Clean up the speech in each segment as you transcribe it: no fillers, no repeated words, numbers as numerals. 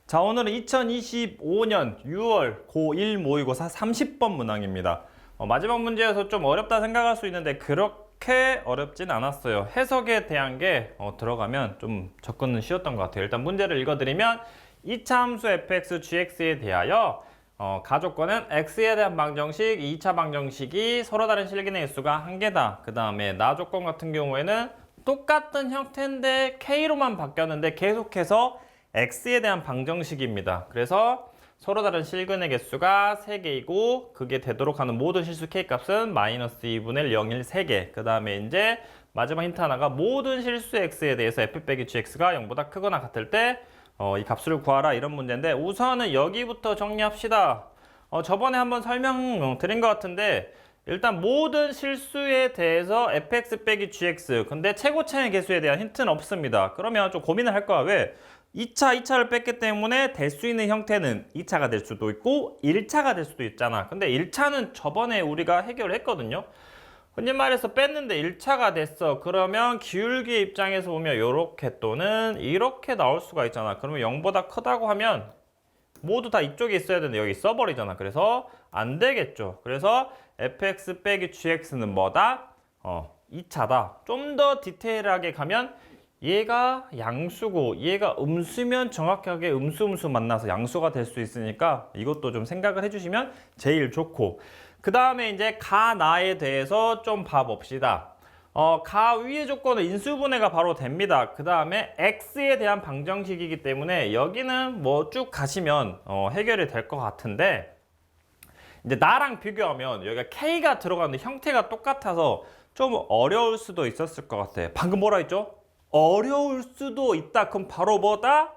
자, 오늘은 2025년 6월 고1 모의고사 30번 문항입니다. 마지막 문제여서 좀 어렵다 생각할 수 있는데 그렇게 어렵진 않았어요. 해석에 대한 게 들어가면 좀 접근은 쉬웠던 것 같아요. 일단 문제를 읽어드리면 2차 함수 fx, gx에 대하여 가조건은 x에 대한 방정식, 2차 방정식이 서로 다른 실근의 개수가 1개다. 그 다음에 나 조건 같은 경우에는 똑같은 형태인데 k로만 바뀌었는데 계속해서 x에 대한 방정식입니다. 그래서 서로 다른 실근의 개수가 3개이고 그게 되도록 하는 모든 실수 k값은 마이너스 2분의 1, 0, 1, 3개. 그 다음에 이제 마지막 힌트 하나가 모든 실수 x에 대해서 f 빼기 gx가 0보다 크거나 같을 때 이 값을 구하라, 이런 문제인데 우선은 여기부터 정리합시다. 저번에 한번 설명 드린 것 같은데 일단 모든 실수에 대해서 fx 빼기 gx, 근데 최고차의 개수에 대한 힌트는 없습니다. 그러면 좀 고민을 할 거야. 왜? 2차를 뺐기 때문에 될 수 있는 형태는 2차가 될 수도 있고 1차가 될 수도 있잖아. 근데 1차는 저번에 우리가 해결했거든요. 흔히 말해서 뺐는데 1차가 됐어. 그러면 기울기 입장에서 보면 이렇게 또는 이렇게 나올 수가 있잖아. 그러면 0보다 크다고 하면 모두 다 이쪽에 있어야 되는데 여기 써버리잖아. 그래서 안 되겠죠. 그래서 fx 빼기 gx는 뭐다? 2차다. 좀 더 디테일하게 가면 얘가 양수고 얘가 음수면 정확하게 음수 만나서 양수가 될 수 있으니까 이것도 좀 생각을 해주시면 제일 좋고, 그 다음에 이제 가, 나에 대해서 좀 봐봅시다. 가 위의 조건은 인수분해가 바로 됩니다. 그 다음에 x에 대한 방정식이기 때문에 여기는 뭐 쭉 가시면 해결이 될 것 같은데, 이제 나랑 비교하면 여기가 k가 들어가는데 형태가 똑같아서 좀 어려울 수도 있었을 것 같아. 방금 뭐라 했죠? 어려울 수도 있다. 그럼 바로 뭐다?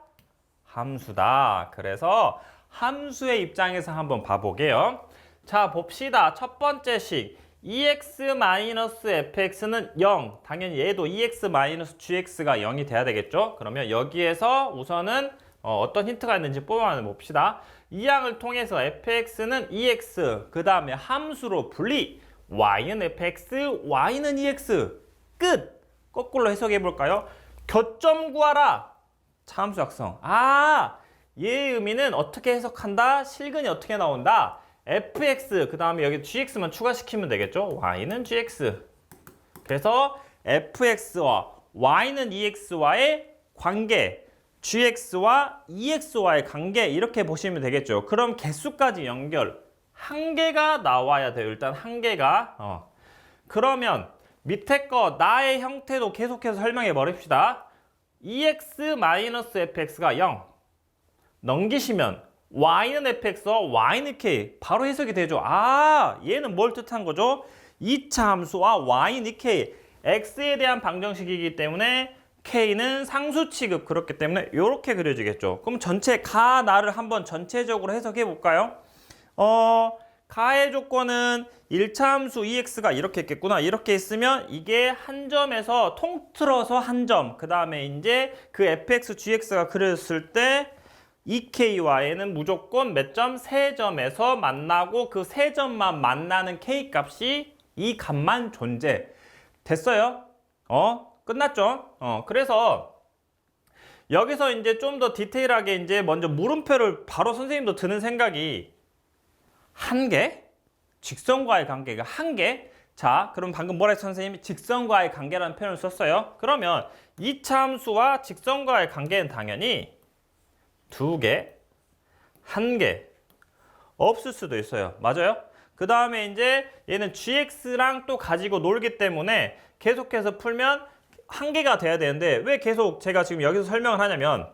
함수다. 그래서 함수의 입장에서 한번 봐보게요. 자, 봅시다. 첫 번째 식 2x-fx는 0. 당연히 얘도 2x-gx가 0이 돼야 되겠죠. 그러면 여기에서 우선은 어떤 힌트가 있는지 뽑아내 봅시다. 이 항을 통해서 fx는 2x, 그 다음에 함수로 분리, y는 fx, y는 2x. 끝! 거꾸로 해석해 볼까요? 교점 구하라. 차함수 약성. 얘의 의미는 어떻게 해석한다? 실근이 어떻게 나온다? fx, 그 다음에 여기 gx만 추가시키면 되겠죠? y는 gx. 그래서 fx와 y는 2x와의 관계, gx와 2x와의 관계, 이렇게 보시면 되겠죠. 그럼 개수까지 연결. 1개가 나와야 돼요. 일단 1개가. 그러면 밑에 거 나의 형태도 계속해서 설명해 버립시다. 2x-fx가 0. 넘기시면 y는 fx와 y는 k. 바로 해석이 되죠. 얘는 뭘 뜻한 거죠? 2차 함수와 y는 k. x에 대한 방정식이기 때문에 k는 상수 취급. 그렇기 때문에 이렇게 그려지겠죠. 그럼 전체 가, 나를 한번 전체적으로 해석해 볼까요? 가의 조건은 1차 함수 2x가 이렇게 있겠구나. 이렇게 있으면 이게 한 점에서 통틀어서 한 점. 그 다음에 이제 그 fx, gx가 그려졌을 때 2ky는 무조건 몇 점? 3점에서 만나고 그 3점만 만나는 k 값이 이 값만 존재. 됐어요? 끝났죠? 그래서 여기서 이제 좀 더 디테일하게 이제 먼저 물음표를 바로 선생님도 드는 생각이 1개? 직선과의 관계가 1개? 자, 그럼 방금 뭐라 했어 선생님이? 직선과의 관계라는 표현을 썼어요. 그러면 2차 함수와 직선과의 관계는 당연히 2개, 1개 없을 수도 있어요. 맞아요? 그 다음에 이제 얘는 gx랑 또 가지고 놀기 때문에 계속해서 풀면 1개가 돼야 되는데 왜 계속 제가 지금 여기서 설명을 하냐면,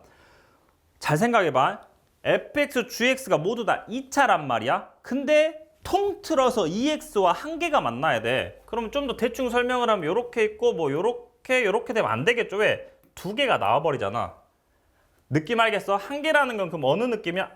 잘 생각해봐. fx, gx가 모두 다 2차란 말이야. 근데 통틀어서 2x와 1개가 만나야 돼. 그럼 좀 더 대충 설명을 하면 이렇게 있고 뭐 요렇게 되면 안 되겠죠. 왜? 2개가 나와버리잖아. 느낌 알겠어? 1개라는 건 그럼 어느 느낌이야?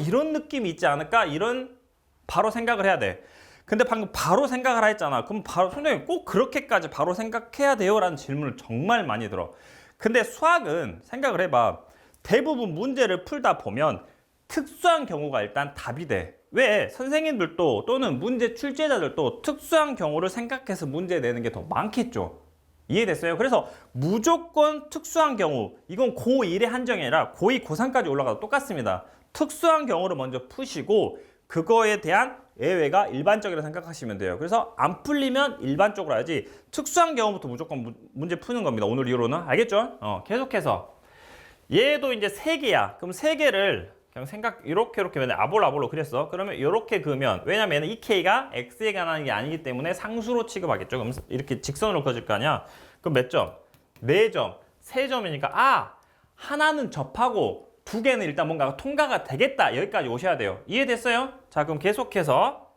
이런 느낌이 있지 않을까? 이런 바로 생각을 해야 돼. 근데 방금 바로 생각을 하라 했잖아. 그럼 바로 선생님 꼭 그렇게까지 바로 생각해야 돼요? 라는 질문을 정말 많이 들어. 근데 수학은 생각을 해봐. 대부분 문제를 풀다 보면 특수한 경우가 일단 답이 돼. 왜? 선생님들도 또는 문제 출제자들도 특수한 경우를 생각해서 문제 내는 게 더 많겠죠. 이해됐어요? 그래서 무조건 특수한 경우, 이건 고1의 한정이 아니라 고2, 고3까지 올라가도 똑같습니다. 특수한 경우를 먼저 푸시고 그거에 대한 예외가 일반적이라고 생각하시면 돼요. 그래서 안 풀리면 일반적으로 해야지 특수한 경우부터 무조건 문제 푸는 겁니다. 오늘 이후로는. 알겠죠? 계속해서 얘도 이제 3개야. 그럼 3개를 그냥 이렇게 맨날 아볼로 그렸어. 그러면 이렇게 그으면, 왜냐면 이 K가 X에 관한 게 아니기 때문에 상수로 취급하겠죠. 그럼 이렇게 직선으로 그어질 거 아니야. 그럼 몇 점? 4점. 3점이니까 하나는 접하고 2개는 일단 뭔가 통과가 되겠다. 여기까지 오셔야 돼요. 이해됐어요? 자, 그럼 계속해서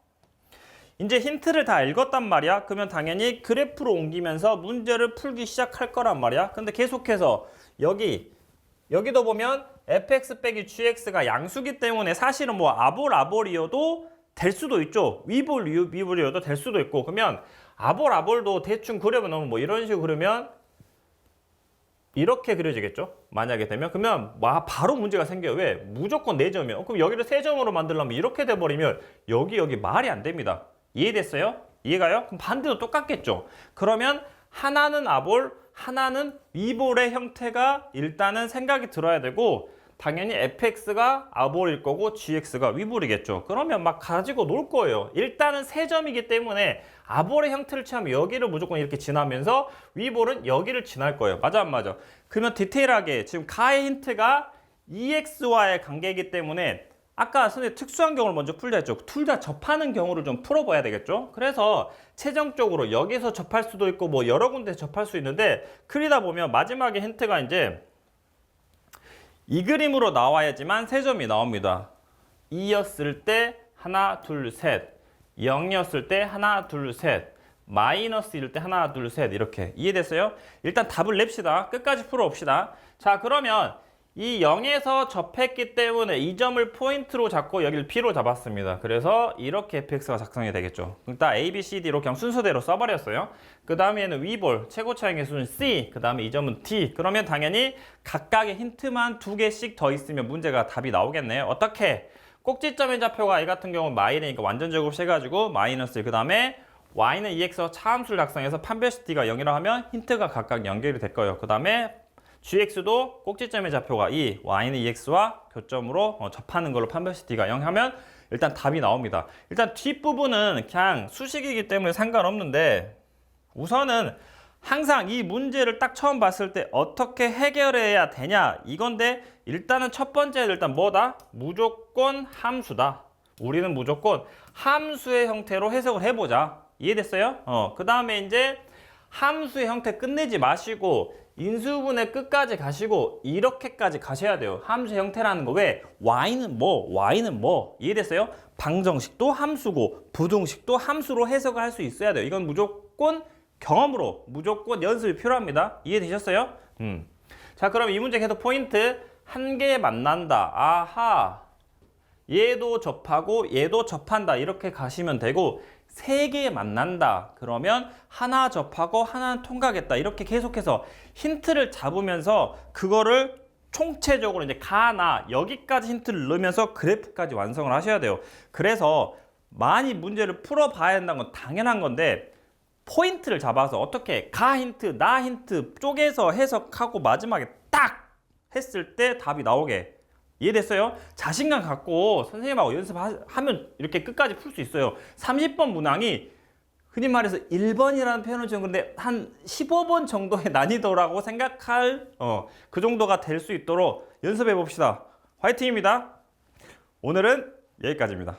이제 힌트를 다 읽었단 말이야. 그러면 당연히 그래프로 옮기면서 문제를 풀기 시작할 거란 말이야. 근데 계속해서 여기도 보면 fx 빼기 gx가 양수기 때문에 사실은 뭐 아볼이어도 될 수도 있죠. 위볼이어도 될 수도 있고. 그러면 아볼도 대충 그려보면 뭐 이런 식으로 그리면 이렇게 그려지겠죠. 만약에 되면. 그러면 바로 문제가 생겨요. 왜? 무조건 4점이요. 그럼 여기를 3점으로 만들려면 이렇게 돼버리면 여기 말이 안 됩니다. 이해됐어요? 이해가요? 그럼 반대도 똑같겠죠. 그러면 하나는 아볼, 하나는 위볼의 형태가 일단은 생각이 들어야 되고, 당연히 fx가 아볼일 거고 gx가 위볼이겠죠. 그러면 막 가지고 놀 거예요. 일단은 3점이기 때문에 아볼의 형태를 취하면 여기를 무조건 이렇게 지나면서 위볼은 여기를 지날 거예요. 맞아 안 맞아? 그러면 디테일하게 지금 가의 힌트가 ex와의 관계이기 때문에 아까 선생님 특수한 경우를 먼저 풀자 했죠. 둘 다 접하는 경우를 좀 풀어봐야 되겠죠. 그래서 최종적으로 여기서 접할 수도 있고 뭐 여러 군데 접할 수 있는데, 그리다 보면 마지막에 힌트가 이제 이 그림으로 나와야지만 3점이 나옵니다. 2였을 때 하나, 둘, 셋. 0이었을 때 하나, 둘, 셋. 마이너스일 때 하나, 둘, 셋. 이렇게. 이해됐어요? 일단 답을 냅시다. 끝까지 풀어봅시다. 자, 그러면 이 0에서 접했기 때문에 이 점을 포인트로 잡고 여기를 P로 잡았습니다. 그래서 이렇게 fx가 작성이 되겠죠. 일단 A, B, C, D로 그냥 순서대로 써버렸어요. 그 다음에는 위볼, 최고 차이 계수는 C, 그 다음에 이 점은 D. 그러면 당연히 각각의 힌트만 2개씩 더 있으면 문제가 답이 나오겠네요. 어떻게? 꼭지점의 좌표가 이 같은 경우는 마이너니까 완전 제곱해가지고 마이너스 1, 그 다음에 y는 2x로 차함수를 작성해서 판별식 D가 0이라고 하면 힌트가 각각 연결이 될 거예요. 그 다음에 gx도 꼭지점의 좌표가 2, y는 2x와 교점으로 접하는 걸로 판별식 D가 0 하면 일단 답이 나옵니다. 일단 뒷부분은 그냥 수식이기 때문에 상관없는데, 우선은 항상 이 문제를 딱 처음 봤을 때 어떻게 해결해야 되냐 이건데, 일단은 첫 번째는 일단 뭐다? 무조건 함수다. 우리는 무조건 함수의 형태로 해석을 해보자. 이해됐어요? 그 다음에 이제 함수의 형태 끝내지 마시고 인수분해 끝까지 가시고 이렇게까지 가셔야 돼요. 함수의 형태라는 거. 왜? y는 뭐 이해됐어요? 방정식도 함수고 부등식도 함수로 해석을 할 수 있어야 돼요. 이건 무조건 경험으로, 무조건 연습이 필요합니다. 이해되셨어요? 자, 그럼 이 문제 계속 포인트. 한 개 만난다. 아하, 얘도 접하고 얘도 접한다. 이렇게 가시면 되고, 3개 만난다. 그러면 하나 접하고 하나는 통과하겠다. 이렇게 계속해서 힌트를 잡으면서 그거를 총체적으로 이제 가나 여기까지 힌트를 넣으면서 그래프까지 완성을 하셔야 돼요. 그래서 많이 문제를 풀어봐야 한다는 건 당연한 건데, 포인트를 잡아서 어떻게 가 힌트, 나 힌트 쪼개서 해석하고 마지막에 딱 했을 때 답이 나오게. 이해됐어요? 자신감 갖고 선생님하고 연습하면 이렇게 끝까지 풀 수 있어요. 30번 문항이 흔히 말해서 1번이라는 표현을 지은 건데 한 15번 정도의 난이도라고 생각할 그 정도가 될 수 있도록 연습해 봅시다. 화이팅입니다. 오늘은 여기까지입니다.